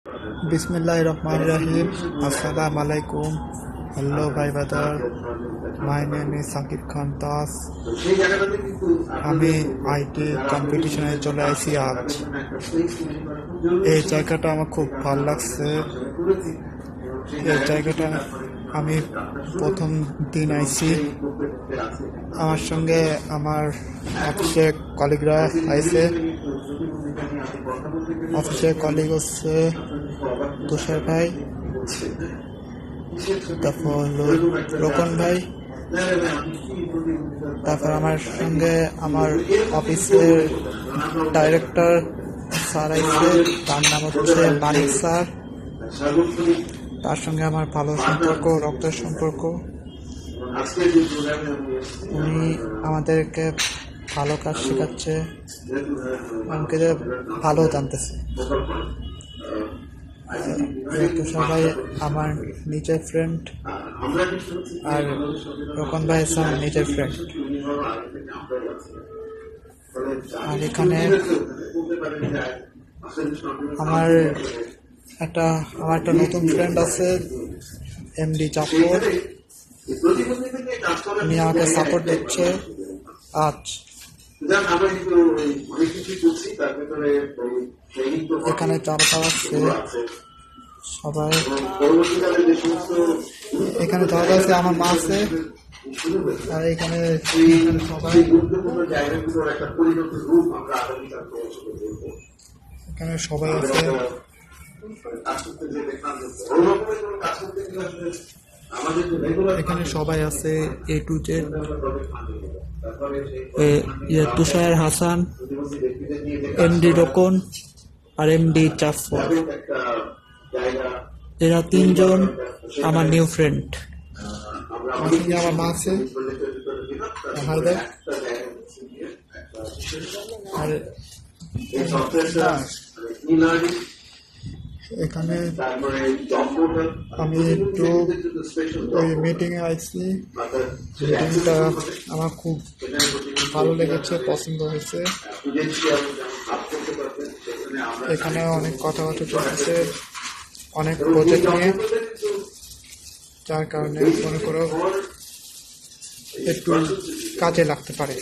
Bismillahirrahmanirrahim. Assalamu alaikum. Hello, bhai brother. My name is Sakib Khan Das. আমি IT কম্পিটিশনে চলে আসি আজ। এই জায়গাটা আমার খুব ভালো লাগছে। এই জায়গাটা আমি প্রথম দিন আইছি। আমার সঙ্গে আমার অফিসের কলিগরা আইছে। অফিসের কলিগ হচ্ছে তুষার ভাই, তারপর হলো রোকন ভাই, তারপর আমার সঙ্গে আমার অফিসের ডাইরেক্টর স্যার আইছে, তার নাম হচ্ছে মানিক স্যার। তার সঙ্গে আমার ভালো সম্পর্ক, রক্তের সম্পর্ক। উনি আমাদেরকে ভালো কাজ শেখাচ্ছে, আমাকে ভালো জানতেছে। সবাই আমার নিজের ফ্রেন্ড, আর রোকন ভাই আমার নিজের ফ্রেন্ড। আর এখানে আমার একটা নতুন ফ্রেন্ড আছে, এমডি জাফর। উনি আমাকে সাপোর্ট দিচ্ছে। আজ এখানে যারা আছে সবাই, এখানে যারা আছে আমার মা আছে, আর এখানে সবাই, এখানে সবাই আছে। এখানে সবাই আছে, এ to Z. Tushar, Hasan, MD Rokon R MD Zafar, এরা তিনজন আমার নিউ ফ্রেন্ড। আমার মা আছে, আর এখানে আমি একটু ওই মিটিংয়ে আসছি। মিটিংটা আমার খুব ভালো লেগেছে, পছন্দ হয়েছে। এখানে অনেক কথাবার্তা চলছে, অনেক প্রজেক্ট নিয়ে, যার কারণে মনে করো একটু কাজে লাগতে পারে।